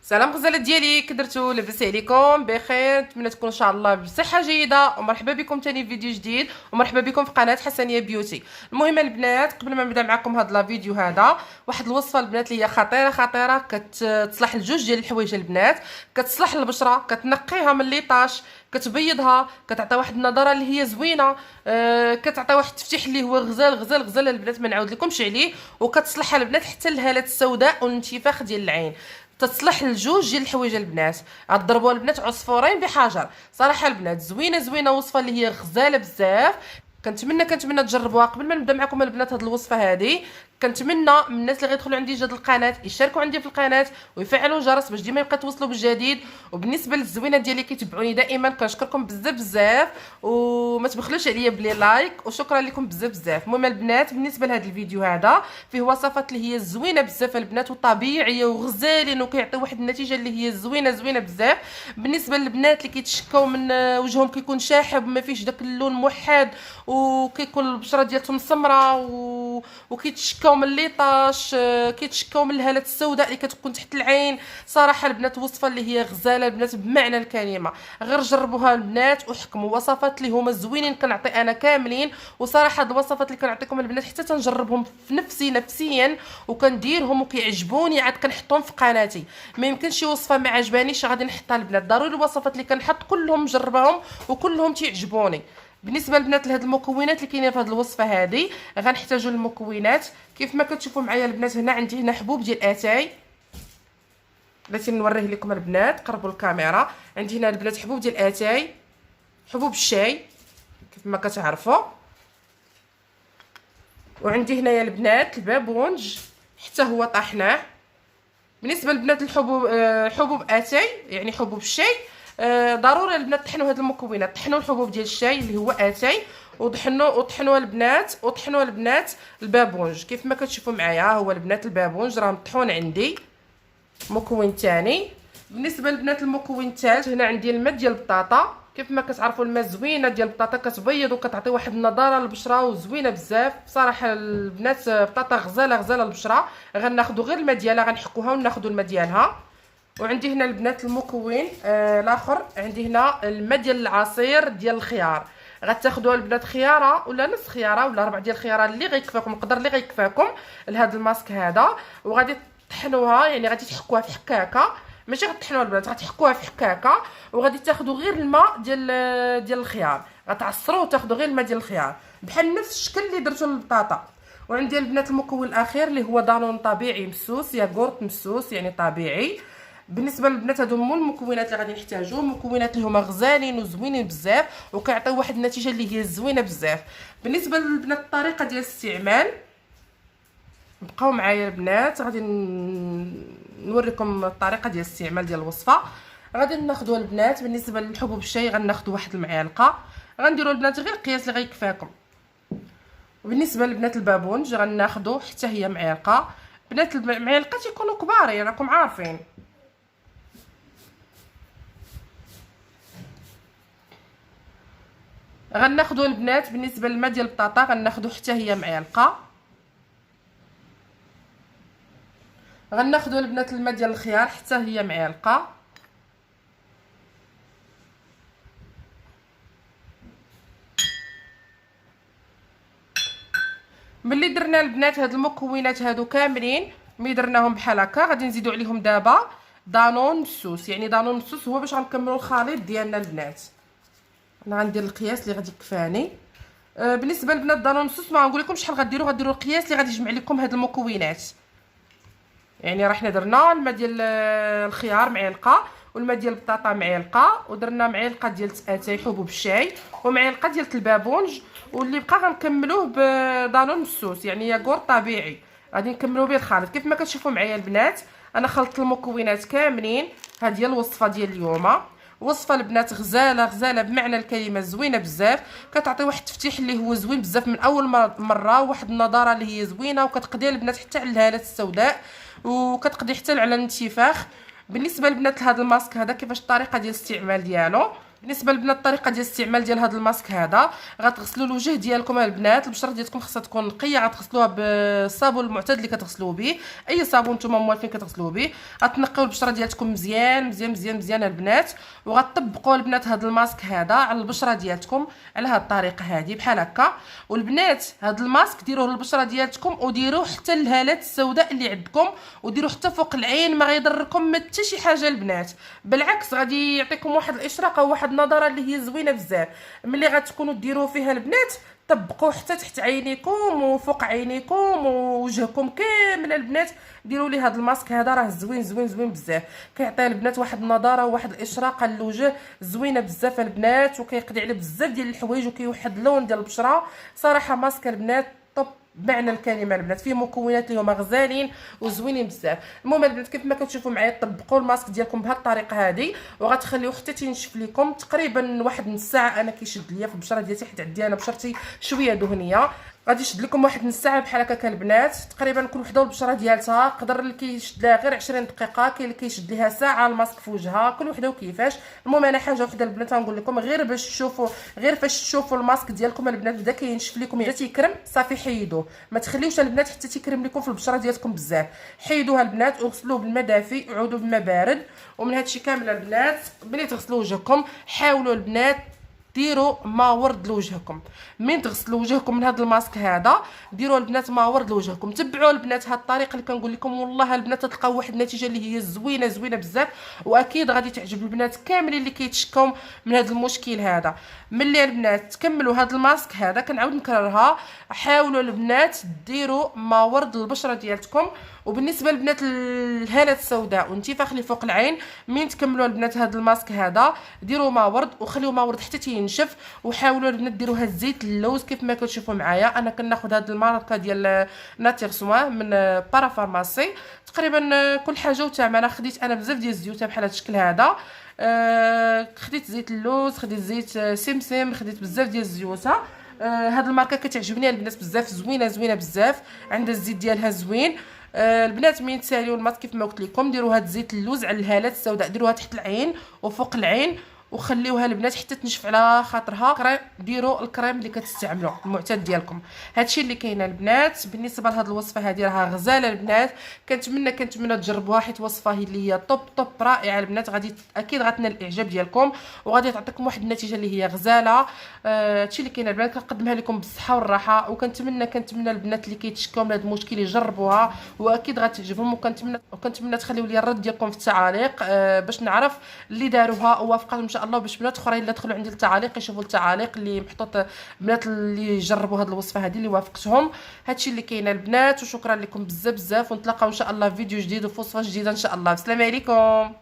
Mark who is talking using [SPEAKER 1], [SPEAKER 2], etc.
[SPEAKER 1] سلام غزاله ديالي، كي درتو؟ لاباس عليكم؟ بخير، نتمنى تكونوا ان شاء الله بصحه جيده. ومرحبا بكم تاني في فيديو جديد، ومرحبا بكم في قناه حسنيه بيوتي. المهم البنات، قبل ما نبدا معكم هذا الفيديو هذا، واحد الوصفه البنات اللي هي خطيره كتصلح لجوج ديال الحوايج البنات. كتصلح للبشره، كتنقيها من ليطاش، كتبيضها، كتعطي واحد النضاره اللي هي زوينه، كتعطي واحد التفتيح اللي هو غزال البنات، ما نعاود لكمش عليه. وكتصلحها البنات حتى الهالات السوداء والانتفاخ ديال العين. تصلح لجوج ديال الحوايج البنات. غضربوها البنات عصفورين بحجر. صراحه البنات زوينه وصفه اللي هي غزاله بزاف. كنتمنى تجربوها. قبل ما نبدا معكم البنات هاد الوصفه هذه، كنتمنى من الناس اللي غيدخلوا عندي جديد القناه يشاركوا عندي في القناه ويفعلوا الجرس باش ديما يبقى توصلوا بالجديد. وبالنسبه للزوينات ديالي كيتبعوني دائما، كنشكركم بزاف وما تبخلوش عليا بلي لايك، وشكرا لكم بزاف. المهم البنات، بالنسبه لهذا الفيديو هذا فيه وصفات اللي هي زوينه بزاف البنات، وطبيعيه وغزالين، وكيعطيو واحد النتيجه اللي هي زوينه بزاف. بالنسبه للبنات اللي كيتشكاو من وجههم كيكون شاحب وما فيش داك اللون موحد، وكيكون البشره ديالهم سمراء وكيتشكاو من الليطاش، كيتشكاو من الهالات السوداء اللي كتكون تحت العين. صراحه البنات وصفه اللي هي غزاله البنات بمعنى الكلمه. غير جربوها البنات وحكموا. وصفات اللي هما زوينين كنعطي انا كاملين. وصراحه هاد الوصفات اللي كنعطيكم البنات حتى تنجربهم في نفسي نفسيا وكنديرهم وكيعجبوني، عاد كنحطهم في قناتي. ما يمكنش شي وصفه ما عجبانيش غادي نحطها البنات. ضروري الوصفات اللي كنحط كلهم نجربهم وكلهم تيعجبوني. بالنسبه للبنات لهاد المكونات اللي كاينين في هاد الوصفه هذه، غنحتاجوا المكونات كيف ما كتشوفوا معايا البنات. هنا عندي هنا حبوب ديال اتاي، بغيت نوريه لكم البنات، قربوا الكاميرا. عندي هنا البنات حبوب ديال اتاي، حبوب الشاي كيف ما كتعرفوا. وعندي هنايا البنات البابونج حتى هو طحناه. بالنسبه للبنات الحبوب، حبوب اتاي يعني حبوب الشاي، ضروري البنات طحنوا هاد المكونات. طحنوا الحبوب ديال الشاي اللي هو اتاي، وطحنوا البنات البابونج كيف ما كتشوفوا معايا. هو البنات البابونج راه مطحون عندي. مكون ثاني بالنسبه للبنات، المكون الثالث هنا عندي الماء ديال البطاطا. كيف ما كتعرفوا الماء زوينه ديال البطاطا، كتبيض وكتعطي واحد النضاره للبشره وزوينه بزاف. بصراحه البنات بطاطا غزاله البشره. غناخذوا غير الماء ديالها، غنحكوها وناخذوا الماء ديالها. وعندي هنا البنات المكون الاخر، عندي هنا الماء ديال العصير ديال الخيار. غتاخذوا البنات خياره ولا نص خياره ولا ربع ديال الخياره اللي غيكفاكم، القدر اللي غيكفاكم لهذا الماسك هذا. وغادي تطحنوها، يعني غادي تحكوها في حكاكه، ماشي غطحنوها البنات، غتحكوها في حكاكه. وغادي تاخذوا غير الماء ديال الخيار، غتعصروه وتاخذوا غير الماء ديال الخيار بحال نفس الشكل اللي درتو للبطاطا. وعندي البنات المكون الاخير اللي هو دانون طبيعي مسوس، ياغورت مسوس يعني طبيعي. بالنسبه للبنات هادو هما المكونات اللي غادي نحتاجو. مكونات اللي هما غزالين وزوينين بزاف وكيعطيو واحد النتيجه اللي هي زوينه بزاف. بالنسبه للبنات الطريقه ديال الاستعمال، بقاو معايا البنات، غادي نوريكم الطريقه ديال الاستعمال ديال الوصفه. غادي ناخذوا البنات بالنسبه للحبوب الشاي غناخذوا واحد المعلقه، غنديروا البنات غير القياس اللي غيكفاكم. وبالنسبه للبنات البابونج غناخذوا حتى هي معلقه. بنات المعلقه تيكونوا كبار يعني راكم عارفين. غناخذوا البنات بالنسبه للماء ديال البطاطا غناخذوا حتى هي معلقه. غناخذوا البنات الماء ديال الخيار حتى هي معلقه. ملي درنا البنات هاد المكونات هادو كاملين، ملي درناهم بحال هكا غادي نزيدوا عليهم دابا دانون مسوس. يعني دانون مسوس هو باش غنكملوا الخليط ديالنا البنات. انا غندير القياس اللي غادي يكفاني. بالنسبه للبنات دانون مسوس ما غنقول لكم شحال غديروا القياس اللي غادي يجمع لكم هاد المكونات. يعني راه حنا درنا الماء ديال الخيار معلقه، والماء ديال البطاطا معلقه، ودرنا معلقه ديال اتاي حبوب الشاي، ومعلقه ديال البابونج، واللي بقى غنكملوه بدانون مسوس يعني ياغورت طبيعي. غادي نكملوا به الخليط. كيف ما كتشوفوا معايا البنات انا خلطت المكونات كاملين. هذه هي الوصفه ديال اليوم. وصفه البنات غزاله بمعنى الكلمه، زوينه بزاف، كتعطي واحد التفتيح اللي هو زوين بزاف من اول مره، واحد النضاره اللي هي زوينه، وكتقضي البنات حتى على الهالات السوداء، وكتقضي حتى على الانتفاخ. بالنسبه للبنات لهذا الماسك هذا كيفاش الطريقه ديال الاستعمال ديالو، بالنسبه للبنات الطريقه ديال الاستعمال ديال هذا الماسك هذا، غتغسلوا الوجه ديالكم البنات. البشره ديالكم خاصها تكون نقيه، غتغسلوها بالصابون المعتاد اللي كتغسلوه به، اي صابون نتوما موالفين كتغسلوه به. غتنقيو البشره ديالكم مزيان مزيان مزيان مزيان البنات، وغتطبقوا البنات هذا الماسك هذا على البشره ديالكم على هذه الطريقه هذه بحال هكا. والبنات هذا الماسك ديروه للبشره ديالكم وديروه حتى الهالات السوداء اللي عندكم، وديروه حتى فوق العين، ما غيضركم حتى شي حاجه البنات، بالعكس غادي يعطيكم واحد الاشراقه وواحد النضاره اللي هي زوينه بزاف. ملي غتكونوا ديروه فيها البنات طبقوه حتى تحت عينيكم وفوق عينيكم ووجهكم كامل البنات، ديروا لي هذا الماسك هذا راه زوين زوين زوين بزاف، كيعطي البنات واحد النضاره وواحد الاشراقه للوجه زوينه بزاف البنات، وكيقضي على بزاف ديال الحوايج وكيوحد اللون ديال البشره. صراحه ماسك البنات طب بمعنى الكلمه البنات، فيه مكونات اللي هما غزالين وزوينين بزاف. المهم البنات كيف ما كتشوفوا معايا طبقوا الماسك ديالكم بهذه الطريقه هذه، وغتخليوه حتى تينشف لكم تقريبا واحد نص ساعه. انا كيشد ليا في البشره ديالتي حيت عندي انا بشرتي شويه دهنيه، غادي يشد لكم واحد نص ساعه بحال هكا البنات تقريبا. كل وحده والبشره ديالها، قدر اللي كيشد لها غير 20 دقيقه، كاين اللي كيشد ليها ساعه الماسك في وجهها، كل وحده وكيفاش. المهم انا حاجه وحده البنات غنقول لكم، غير باش تشوفوا، غير فاش تشوفوا الماسك ديالكم البنات بدا كينشف لكم بدا تيكرم، صافي حيدوه، ما تخليوش البنات حتى تيكرم لكم في البشره ديالكم بزاف. حيدوها البنات وغسلوه بالماء دافي وعودوا بالماء بارد. ومن هادشي كامل البنات ملي تغسلوا وجهكم حاولوا البنات ديروا ما ورد لوجهكم. من تغسلوا وجهكم من هذا الماسك هذا ديروا البنات ما ورد لوجهكم، تبعوا البنات هذه الطريقه اللي كنقول لكم، والله البنات تلقاو واحد النتيجه اللي هي زوينه زوينه بزاف، واكيد غادي تعجب البنات كاملين اللي كيتشكاو من هذا المشكل هذا. ملي البنات تكملوا هذا الماسك هذا كنعاود نكررها، حاولوا البنات ديروا ما ورد للبشره ديالكم. وبالنسبه للبنات الهالات السوداء وانتفاخ اللي فوق العين، من تكملوا البنات هذا الماسك هذا ديروا ما ورد وخليوا ما ورد حتى تينشف. وحاولوا البنات ديروا هاد زيت اللوز كيف ما كتشوفوا معايا. انا كناخذ هاد الماركه ديال ناتير سوان من بارافارماسي، تقريبا كل حاجه وثمنها. خديت انا بزاف ديال الزيوت بحال هذا الشكل هذا، خديت زيت اللوز، خديت زيت سمسم، خديت بزاف ديال الزيوت. هاد الماركه كتعجبني البنات بزاف، زوينه زوينه بزاف، عندها الزيت ديالها زوين. البنات من تساليو الماسك كيف ما قلت لكم ديروا هاد زيت اللوز على الهالات السوداء، ديروها تحت العين وفوق العين وخليوها البنات حتى تنشف على خاطرها. ديروا الكريم اللي كتستعملوا المعتاد ديالكم. هادشي اللي كاين البنات بالنسبه لهاد الوصفه هذه، راها غزاله البنات. كنتمنى تجربوها حيت وصفه اللي هي طوب رائعه البنات، غادي اكيد غتنال الاعجاب ديالكم وغادي تعطيكم واحد النتيجه اللي هي غزاله. هادشي اللي كاين البنات، كنقدمها لكم بالصحه والراحه، وكنتمنى البنات اللي كيتشكاو من هذا المشكل يجربوها واكيد غتعجبهم. وكنتمنى تخليو لي الرد ديالكم في التعاليق باش نعرف اللي داروها ووافقات ان شاء الله، باش بنات اخرين اللي دخلوا عندي التعاليق يشوفوا التعاليق اللي محطوط بنات اللي جربوا هذه الوصفه هذه اللي وافقتهم. هادشي اللي كاين البنات، وشكرا لكم بزاف بزاف، ونتلاقاو ان شاء الله في فيديو جديد وفي وصفه جديده ان شاء الله. السلام عليكم.